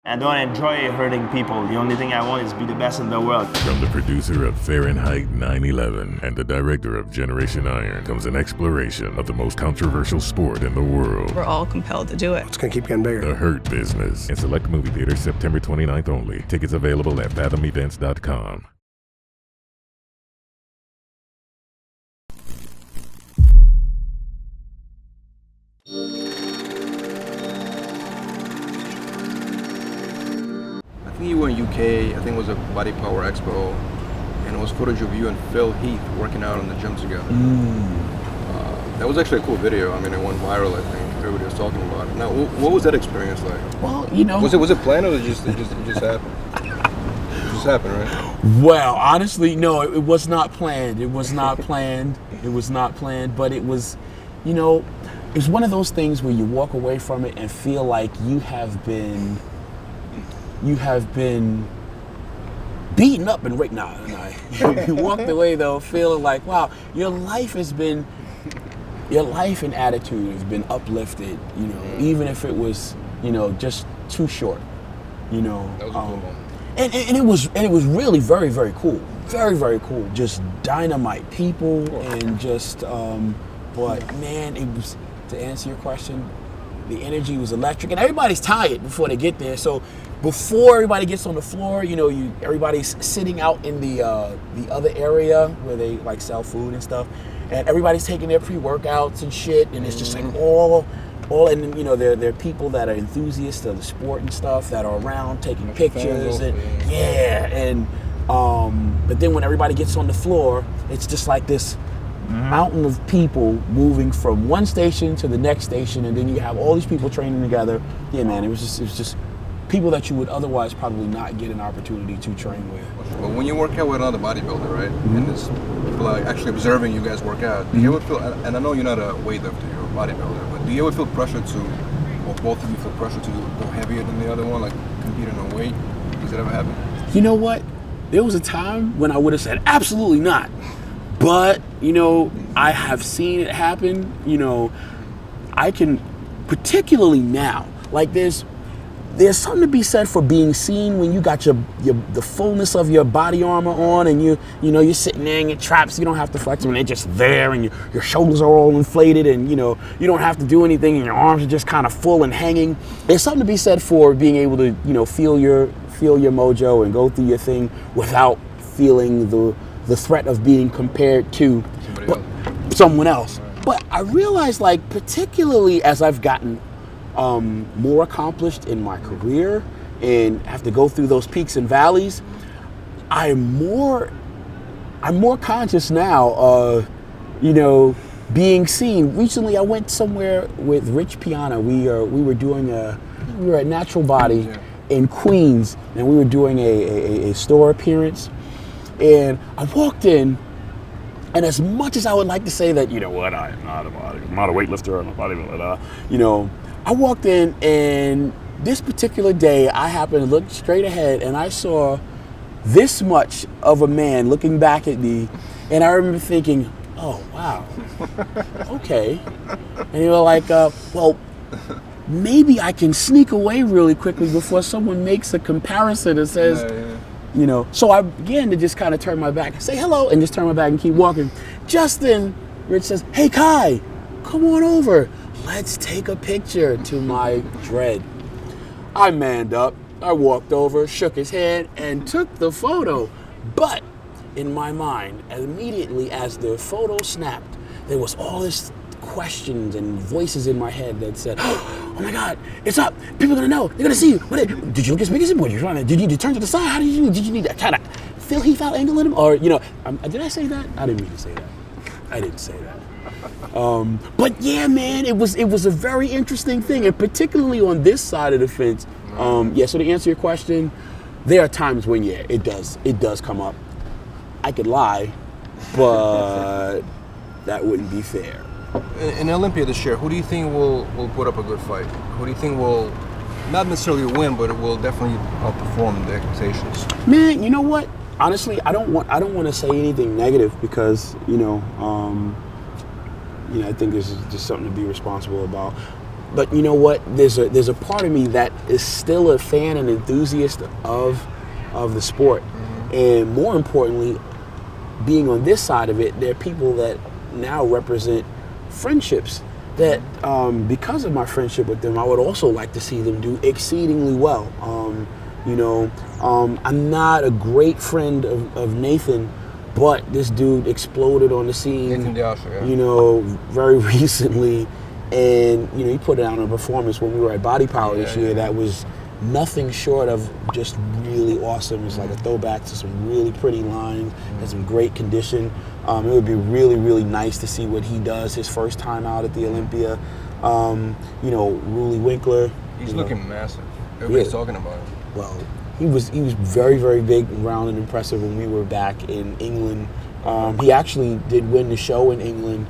I don't enjoy hurting people. The only thing I want is to be the best in the world. From the producer of Fahrenheit 9/11 and the director of Generation Iron comes an exploration of the most controversial sport in the world. We're all compelled to do it. It's gonna keep getting bigger. The Hurt Business. In select movie theaters September 29th only. Tickets available at fathomevents.com. I think you were in UK, I think it was a Body Power Expo, and it was footage of you and Phil Heath working out in the gym together. That was actually a cool video. I mean, it went viral, I think. Everybody was talking about it. Now, what was that experience like? Well, you know... Was it planned or it just happened? It just happened, right? Well, honestly, no, it was not planned. It was not planned. It was not planned, but it was, you know, it's one of those things where you walk away from it and feel like you have been beaten up and raped. Nah, you walked away though feeling like, wow, your life and attitude has been uplifted, you know, even if it was, you know, just too short, you know. That was a cool moment. And it was really very, very cool. Very, very cool. Just dynamite people and just but man, it was, to answer your question, the energy was electric, and everybody's tired before they get there. So before everybody gets on the floor, you know, everybody's sitting out in the other area where they like sell food and stuff, and everybody's taking their pre-workouts and shit, and it's just like all, and you know, there are people that are enthusiasts of the sport and stuff that are around taking pictures and and but then when everybody gets on the floor, it's just like this mountain of people moving from one station to the next station, and then you have all these people training together. Yeah, man, it was just people that you would otherwise probably not get an opportunity to train with. Well, when you work out with another bodybuilder, right, and there's people are actually observing you guys work out, do you ever feel, and I know you're not a weightlifter, you're a bodybuilder, but do you ever feel pressure to, or both of you feel pressure to go heavier than the other one, like competing on weight? Does it ever happen? You know what? There was a time when I would have said absolutely not. But, you know, I have seen it happen. You know, I can, particularly now, like there's something to be said for being seen when you got the fullness of your body armor on, and you're sitting there in your traps. You don't have to flex them, they're just there, and your shoulders are all inflated, and you know you don't have to do anything, and your arms are just kind of full and hanging. There's something to be said for being able to, you know, feel your mojo and go through your thing without feeling the threat of being compared to someone else. Right. But I realized, like, particularly as I've gotten more accomplished in my career and have to go through those peaks and valleys, I'm more conscious now of, you know, being seen. Recently, I went somewhere with Rich Piana. We were at Natural Body in Queens, and we were doing a store appearance. And I walked in, and as much as I would like to say that, you know what, I'm not a weightlifter, I'm a bodybuilder, you know, I walked in, and this particular day, I happened to look straight ahead, and I saw this much of a man looking back at me, and I remember thinking, oh, wow, okay. And they were like, well, maybe I can sneak away really quickly before someone makes a comparison and says, you know, so I began to just kind of turn my back, say hello, and just turn my back and keep walking. Just then, Rich says, hey, Kai, come on over. Let's take a picture. To my dread, I manned up. I walked over, shook his hand, and took the photo. But in my mind, immediately as the photo snapped, there was all this questions and voices in my head that said, oh my God, it's up. People are gonna know. They're gonna see you. Did you look as big as him? Did you need to turn to the side? How did you need to kind of Phil Heath out angle at him? Or, you know, did I say that? I didn't mean to say that. I didn't say that. But yeah, man, it was a very interesting thing, and particularly on this side of the fence. Yeah, so to answer your question, there are times when, yeah, it does come up. I could lie, but that wouldn't be fair. In Olympia this year, who do you think will put up a good fight? Who do you think will not necessarily win, but it will definitely outperform the expectations? Man, you know what? Honestly, I don't want to say anything negative because, you know, I think this is just something to be responsible about. but you know what? There's a part of me that is still a fan and enthusiast of the sport, and more importantly, being on this side of it, there are people that now represent friendships that, because of my friendship with them, I would also like to see them do exceedingly well. I'm not a great friend of Nathan, but this dude exploded on the scene, Nathan Diasha, yeah. Very recently, and he put out a performance when we were at Body Power this year that was nothing short of just really awesome. It's like a throwback to some really pretty lines and some great condition. It would be really, really nice to see what he does his first time out at the Olympia. Roelly Winklaar. He's looking massive. Everybody's talking about him. Well, he was very, very big, round, and impressive when we were back in England. He actually did win the show in England.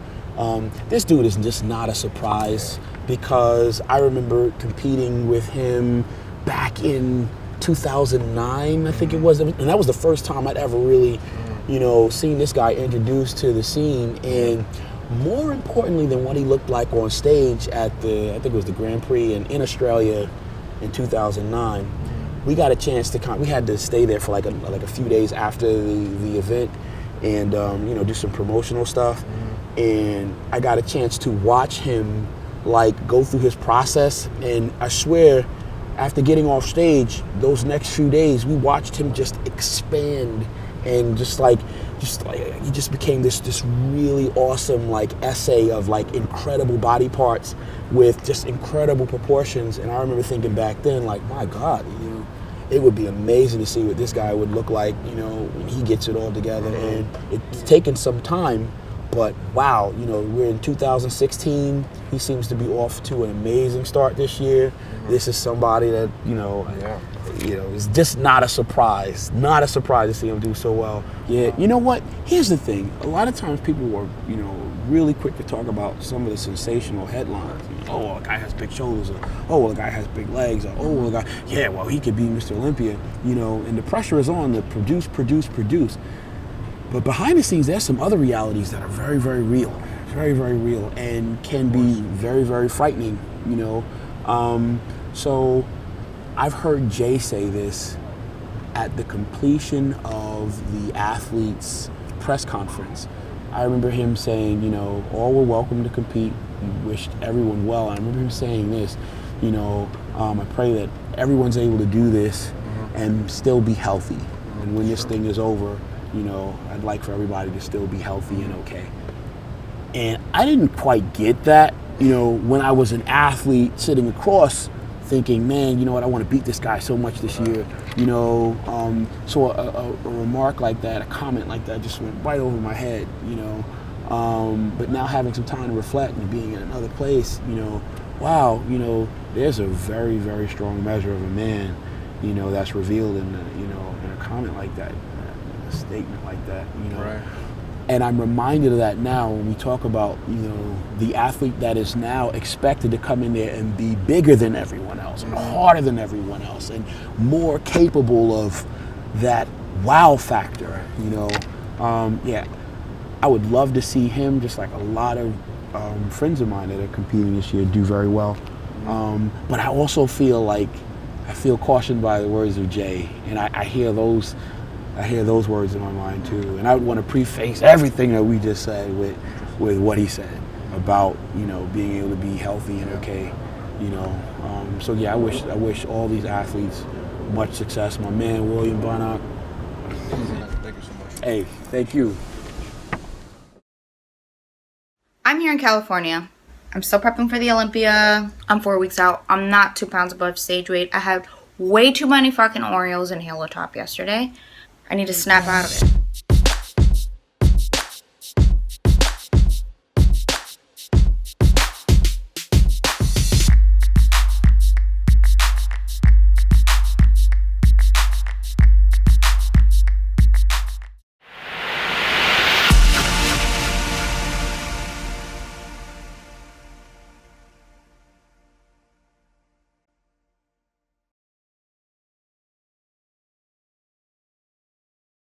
This dude is just not a surprise because I remember competing with him back in 2009, I think it was, and that was the first time I'd ever really, seen this guy introduced to the scene. And more importantly than what he looked like on stage at I think it was the Grand Prix in Australia in 2009, we got a chance to we had to stay there for like a few days after the event and do some promotional stuff. And I got a chance to watch him go through his process, and I swear, after getting off stage, those next few days, we watched him just expand and he just became this really awesome essay of incredible body parts with just incredible proportions. And I remember thinking back then, my God, it would be amazing to see what this guy would look like, when he gets it all together. And it's taken some time, but wow, we're in 2016. He seems to be off to an amazing start this year. This is somebody that, is just not a surprise. Not a surprise to see him do so well. Yeah, you know what? Here's the thing. A lot of times people were, really quick to talk about some of the sensational headlines. Oh, a guy has big shoulders. Or, oh, a guy has big legs. Or, oh, a guy, he could be Mr. Olympia. And the pressure is on to produce. But behind the scenes, there's some other realities that are very, very real. Very, very real, and can be very, very frightening, So I've heard Jay say this at the completion of the athlete's press conference. I remember him saying, all were welcome to compete. He wished everyone well. I remember him saying this, I pray that everyone's able to do this and still be healthy. And when this thing is over, I'd like for everybody to still be healthy and okay. And I didn't quite get that, when I was an athlete sitting across thinking, man, you know what, I want to beat this guy so much this year, So a remark like that, a comment like that just went right over my head, But now having some time to reflect and being in another place, wow, there's a very, very strong measure of a man, that's revealed in a comment like that, a statement like that, Right. And I'm reminded of that now when we talk about, the athlete that is now expected to come in there and be bigger than everyone else, and harder than everyone else, and more capable of that wow factor, I would love to see him, just like a lot of friends of mine that are competing this year, do very well. But I also feel cautioned by the words of Jay, and I hear those words in my mind too. And I would want to preface everything that we just said with what he said about, being able to be healthy and okay, So yeah, I wish all these athletes much success. My man, William Bonnock. Thank you so much. Hey, thank you. I'm here in California. I'm still prepping for the Olympia. I'm 4 weeks out. I'm not 2 pounds above stage weight. I had way too many fucking Oreos and Halo Top yesterday. I need to snap out of it.